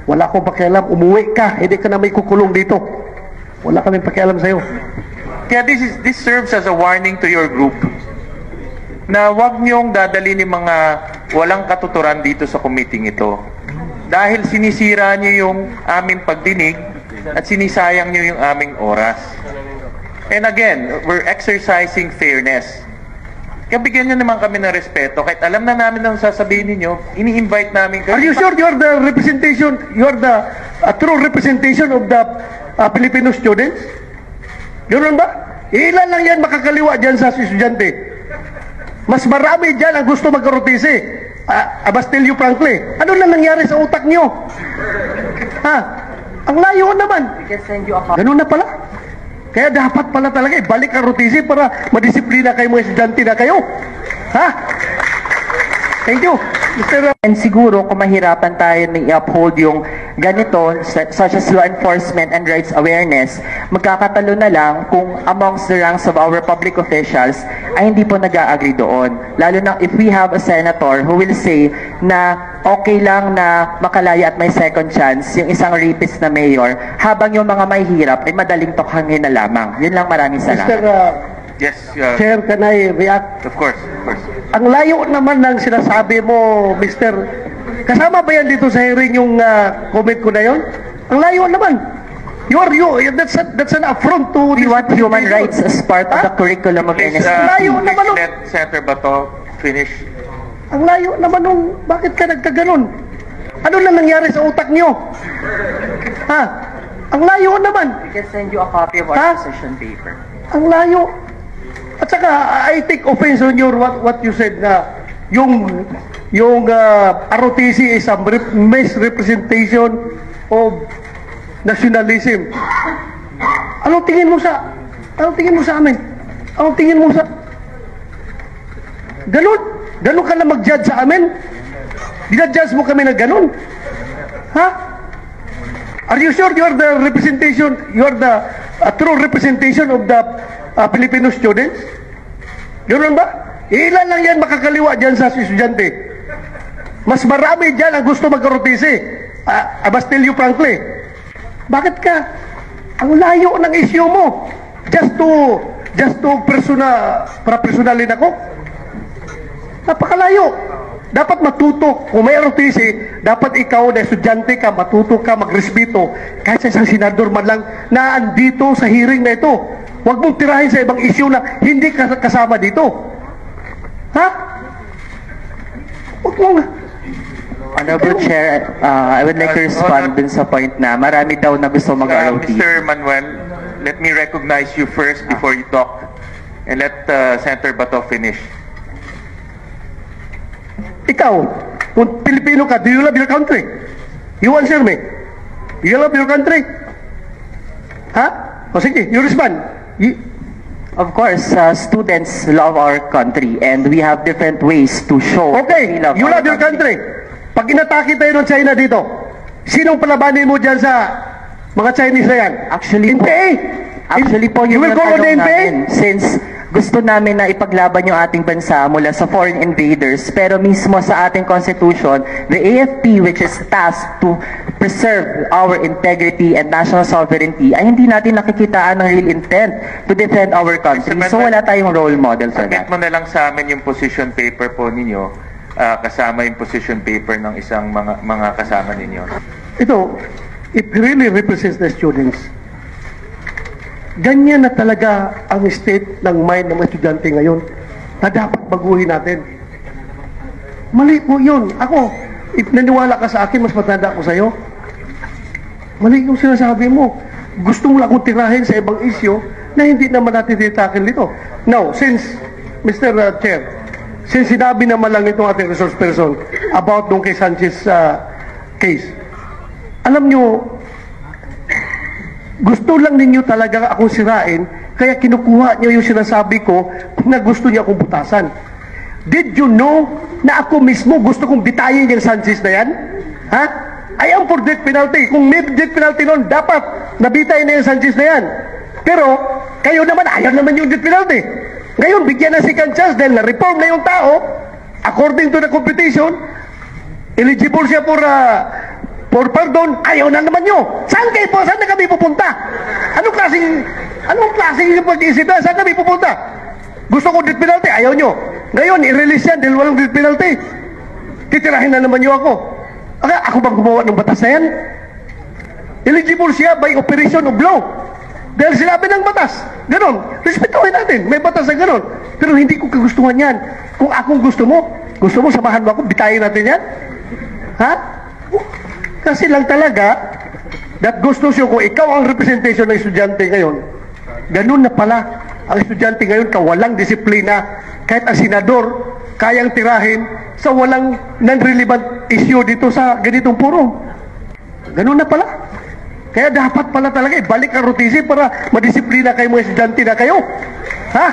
Wala akong pakialam. Umuwi ka. Hindi ka na may kukulong dito. Wala kaming pakialam sa'yo. Kaya this serves as a warning to your group na wag niyong dadalhin ng mga walang katuturan dito sa committee ito. Dahil sinisira niyo yung aming pagdinig at sinisayang niyo yung aming oras. And again, we're exercising fairness. Kaya bigyan niyo naman kami ng respeto. Kahit alam na namin ang sasabihin niyo, ini-invite namin kayo. Are you sure you're the representation, you're the true representation of the Filipino students? Ganoon ba? Ilan lang yan makakaliwa dyan sa estudyante? Mas marami dyan ang gusto magkarotisi. I must tell you frankly, ano na nangyari sa utak niyo? Ha? Ang layo naman. Ganun na pala. Kaya dapat pala talaga ibalik ang rotisi para madisiplina kayo mga estudyante na kayo. Ha? Thank you. Mr. And siguro kung mahirapan tayo na i-uphold yung ganito, such as law enforcement and rights awareness, magkakatalo na lang kung amongst the ranks of our public officials ay hindi po nag-a-agree doon. Lalo na if we have a senator who will say na okay lang na makalaya at may second chance yung isang rapist na mayor, habang yung mga mahihirap ay madaling tokhangin na lamang. Yun lang, maraming salamat. Mr. Yes, Chair, can I react? of course, of course. Ang layo naman ng sinasabi mo, Mr. Kasama ba yan dito sa hearing yung comment ko na yon? Ang layo naman. That's an affront to... We want human rights as part of the curriculum of Please, NSP. layo naman nun. let Senator Bato finish. Ang layo naman nung... Bakit ka nagkaganon? Ano na nangyari sa utak niyo? Ha? Ang layo naman. We can send you a copy of Ha? our position paper. Ang layo. At saka, I take offense on your what you said na yung ROTC is a misrepresentation of nationalism. Anong tingin mo sa amin? Anong tingin mo sa Ganun ka na mag-judge sa amin? Dinadjudge mo kami na ganun? Ha? Are you sure you're the representation, you're the true representation of the Filipino students? Ganoon ba? Ilan lang yan makakaliwa dyan sa estudyante? Mas marami dyan ang gusto magkarotisi. I must tell you frankly. Bakit ka? Ang layo ng issue mo. Just to personalin ako? Napakalayo. Dapat matuto. Kung may ROTC, dapat ikaw na estudyante ka, matuto ka, magrespeto. Kahit sa isang senador man lang na andito sa hearing na ito. Huwag mong tirahin sa ibang issue na hindi kasama dito. Ha? Huwag mong... Honorable Chair, I would like to respond dun sa point na marami daw na gusto mag-ROTC. Mr. Manuel, let me recognize you first before you talk. And let Senator Bato finish. Ikaw, kung Pilipino ka, do you love your country? You answer me. Do you love your country? Ha? O sige, you respond. Of course, students love our country and we have different ways to show Okay, we love you our love your country. Pag inatake tayo ng China dito, sinong palabanin mo dyan sa mga Chinese na yan? Actually po, You yun will yung go on the tanong NPA? namin. Since gusto namin na ipaglaban yung ating bansa mula sa foreign invaders, pero mismo sa ating constitution, the AFP, which is tasked to preserve our integrity and national sovereignty, ay hindi natin nakikitaan ng real intent to defend our country. So wala tayong role model for that. Sakit mo na lang sa amin yung position paper po ninyo, kasama yung position paper ng isang mga kasama ninyo. Ito, it really represents the students. Ganyan na talaga ang state ng mind ng mga estudyante ngayon na dapat baguhin natin. Mali po yun. Ako, if naniwala ka sa akin, mas matanda ako sa'yo. Mali yung sinasabi mo. Gusto mo lang akong tirahin sa ibang issue na hindi naman natin titakin dito. Now, since, Mr. Chair, since sinabi naman lang itong ating resource person about nung kay Sanchez case, alam nyo, gusto lang ninyo talaga akong sirain, kaya kinukuha niyo yung sinasabi ko na gusto niya akong butasan. Did you know na ako mismo gusto kong bitayin yung Sanchez na yan? Ha? I am for death penalty. Kung may death penalty noon, dapat nabitayin na yung Sanchez na yan. Pero, kayo naman, ayaw naman yung death penalty. Ngayon, bigyan na second chance dahil na-reform na yung tao, according to the competition, eligible siya for For pardon, ayaw na naman nyo. Saan kayo po? Saan na kami pupunta? Anong klaseng pag-iisip na? Saan kami pupunta? Gusto ko death penalty, ayaw nyo. Ngayon, i-release yan dahil walang death penalty. Titirahin na naman nyo ako. Ako bang gumawa ng batas na yan? Eligible siya by operation of law. Dahil sinabi ng batas. Ganon. Respetuhin natin. May batas na ganon. Pero hindi ko kagustuhan yan. Kung akong gusto mo samahan mo ako, bitayin natin yan? Ha? Kasi lang talaga, that goes to show kung ikaw ang representation ng estudyante ngayon, ganun na pala. Ang estudyante ngayon, kawalang disiplina. Kahit ang senador, kayang tirahin sa walang non-relevant issue dito sa ganitong forum. Ganun na pala. Kaya dapat pala talaga ibalik ang ROTC para madisiplina kayo mga estudyante na kayo. Ha?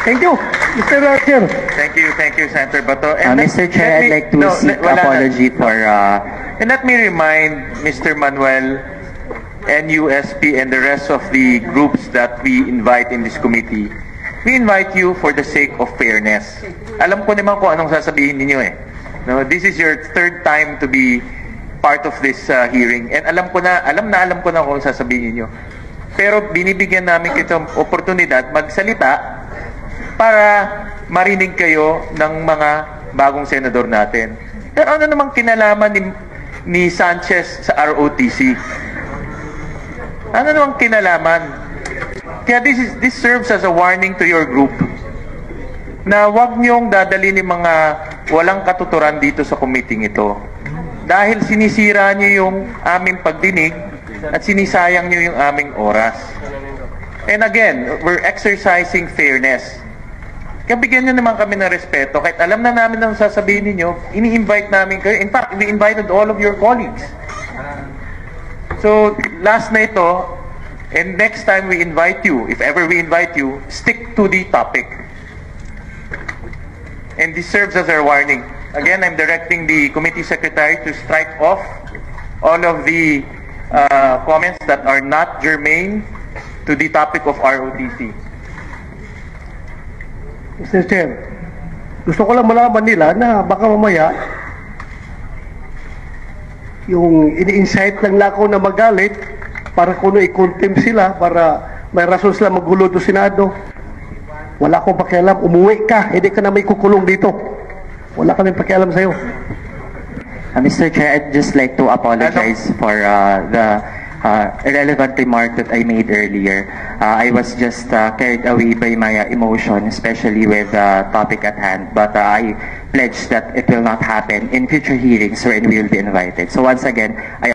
Thank you, Mr. Chair. Thank you, Senator Bato. Mr. Chair, I'd like to seek apology for... And let me remind Mr. Manuel, NUSP, and the rest of the groups that we invite in this committee. We invite you for the sake of fairness. Alam ko naman kung anong sasabihin ninyo eh. No, this is your third time to be part of this hearing. And alam ko na kung sasabihin niyo. Pero binibigyan namin kayo oportunidad magsalita para marinig kayo ng mga bagong senador natin. Pero ano namang kinalaman ni Sanchez sa ROTC? Ano namang kinalaman? Kaya this serves as a warning to your group na wag niyong dadalhin ng mga walang katuturan dito sa committee ito. Dahil sinisira niyo yung aming pagdinig at sinisayang niyo yung aming oras. And again, we're exercising fairness. Kaya bigyan nyo naman kami ng respeto. Kahit alam na namin ang sasabihin ninyo, ini-invite namin kayo. In fact, we invited all of your colleagues. So, last na ito, and next time we invite you, if ever we invite you, stick to the topic. And this serves as our warning. Again, I'm directing the committee secretary to strike off all of the comments that are not germane to the topic of ROTC. Mr. Chair, gusto ko lang malaman nila na baka mamaya yung ini-incite lang ako na magalit para kuno i-contempt sila para may rason sila magulo do Senado. Wala akong pakialam, umuwi ka, hindi ka na may kukulong dito. Wala kaming pakialam sa'yo. Mr. Chair, I'd just like to apologize for the irrelevant remark that I made earlier. I was just carried away by my emotion, especially with the topic at hand. But I pledge that it will not happen in future hearings wherein we will be invited. So once again, I